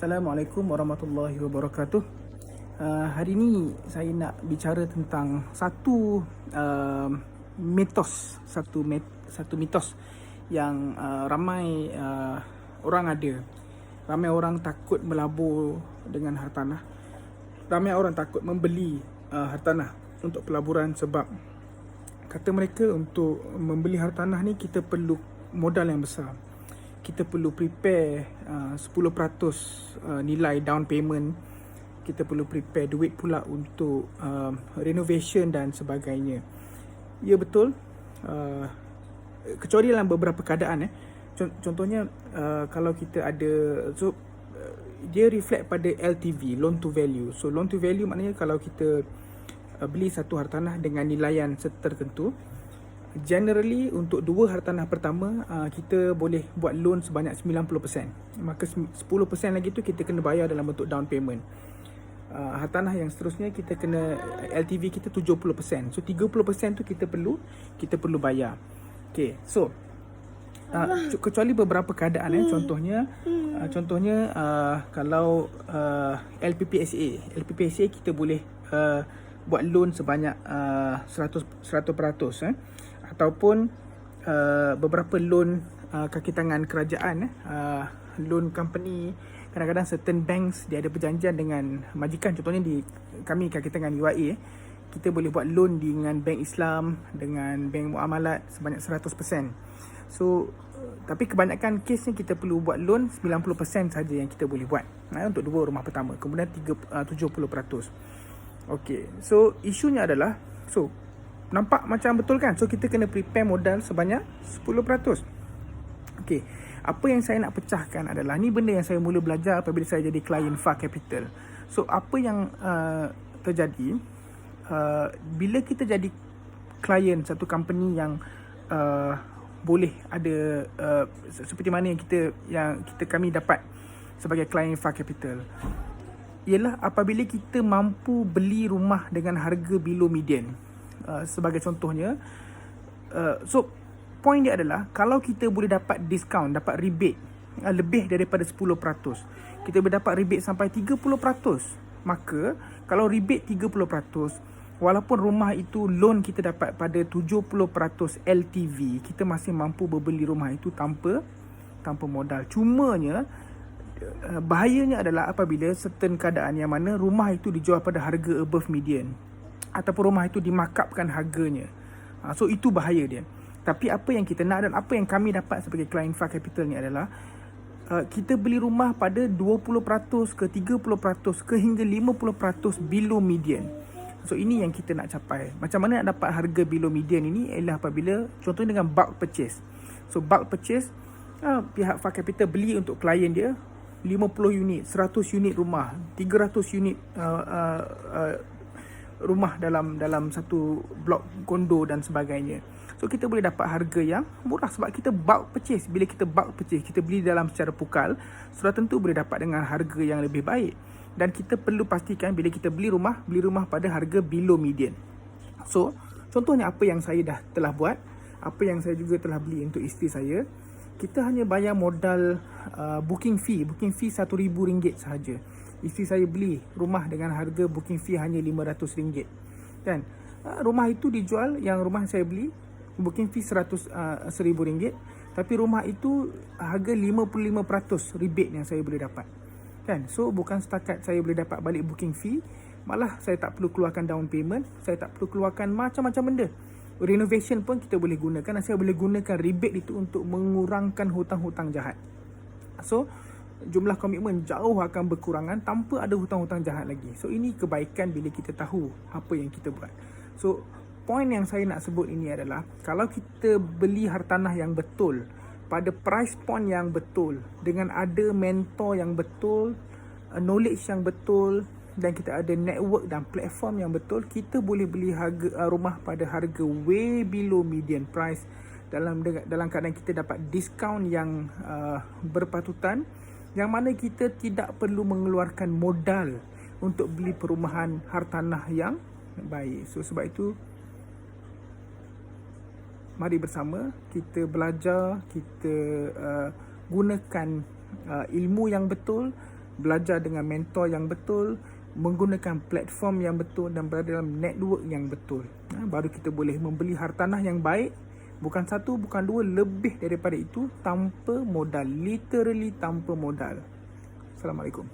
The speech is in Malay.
Assalamualaikum warahmatullahi wabarakatuh. Hari ini saya nak bicara tentang satu satu mitos yang ramai orang ada. Ramai orang takut melabur dengan hartanah. Ramai orang takut membeli hartanah untuk pelaburan sebab kata mereka untuk membeli hartanah ni kita perlu modal yang besar. Kita perlu prepare 10% nilai down payment. Kita perlu prepare duit pula untuk renovation dan sebagainya. Ya betul, kecuali dalam beberapa keadaan contohnya kalau kita ada dia reflect pada LTV, loan to value. So loan to value maknanya kalau kita beli satu hartanah dengan nilaian tertentu, generally untuk dua hartanah pertama kita boleh buat loan sebanyak 90%. Maka 10% lagi tu kita kena bayar dalam bentuk down payment. Hartanah yang seterusnya kita kena LTV kita 70%. So 30% tu kita perlu bayar. Okay, so kecuali beberapa keadaan contohnya kalau LPPSA kita boleh buat loan sebanyak 100% ataupun beberapa loan kaki tangan kerajaan, loan company. Kadang-kadang certain banks dia ada perjanjian dengan majikan. Contohnya di kami kaki tangan UIA, kita boleh buat loan dengan bank Islam, dengan bank muamalat sebanyak 100%. So tapi kebanyakan kes ni kita perlu buat loan 90% saja yang kita boleh buat untuk dua rumah pertama. Kemudian 70%. Okay, so isunya adalah, so nampak macam betul kan? So kita kena prepare modal sebanyak 10%. Okay, apa yang saya nak pecahkan adalah, ni benda yang saya mula belajar apabila saya jadi klien FA Capital. So apa yang terjadi bila kita jadi klien satu company yang boleh ada seperti mana yang kami dapat sebagai klien FA Capital, ialah apabila kita mampu beli rumah dengan harga below median. Sebagai contohnya, so point dia adalah kalau kita boleh dapat diskaun, dapat rebate lebih daripada 10%, kita boleh dapat rebate sampai 30%, maka kalau rebate 30%, walaupun rumah itu loan kita dapat pada 70% LTV, kita masih mampu berbeli rumah itu tanpa modal. Cumanya bahayanya adalah apabila certain keadaan yang mana rumah itu dijual pada harga above median ataupun rumah itu dimarkupkan harganya. So itu bahaya dia. Tapi apa yang kita nak dan apa yang kami dapat sebagai klien FA Capital ni adalah kita beli rumah pada 20% ke 30% ke hingga 50% below median. So ini yang kita nak capai. Macam mana nak dapat harga below median ini ialah apabila contohnya dengan bulk purchase. So bulk purchase, pihak FA Capital beli untuk klien dia 50 unit, 100 unit rumah, 300 unit rumah dalam satu blok kondo dan sebagainya. So kita boleh dapat harga yang murah sebab kita bulk purchase. Bila kita bulk purchase, kita beli dalam secara pukal, sudah tentu boleh dapat dengan harga yang lebih baik. Dan kita perlu pastikan bila kita beli rumah pada harga below median. So contohnya apa yang saya telah buat, apa yang saya juga telah beli untuk isteri saya, kita hanya bayar modal booking fee RM1,000 sahaja. Isteri saya beli rumah dengan harga booking fee hanya RM500. Dan rumah itu dijual, yang rumah saya beli booking fee RM100,000, tapi rumah itu harga 55% rebate yang saya boleh dapat. Kan? So bukan setakat saya boleh dapat balik booking fee, malah saya tak perlu keluarkan down payment, saya tak perlu keluarkan macam-macam benda. Renovation pun kita boleh gunakan, dan saya boleh gunakan rebate itu untuk mengurangkan hutang-hutang jahat. So jumlah komitmen jauh akan berkurangan tanpa ada hutang-hutang jahat lagi. So ini kebaikan bila kita tahu apa yang kita buat. So point yang saya nak sebut ini adalah, kalau kita beli hartanah yang betul pada price point yang betul, dengan ada mentor yang betul, knowledge yang betul, dan kita ada network dan platform yang betul, kita boleh beli rumah pada harga way below median price dalam keadaan kita dapat diskaun yang berpatutan, yang mana kita tidak perlu mengeluarkan modal untuk beli perumahan hartanah yang baik. So sebab itu mari bersama kita belajar, kita gunakan ilmu yang betul belajar dengan mentor yang betul, menggunakan platform yang betul dan berada dalam network yang betul. Baru kita boleh membeli hartanah yang baik, bukan satu, bukan dua, lebih daripada itu, tanpa modal, literally tanpa modal. Assalamualaikum.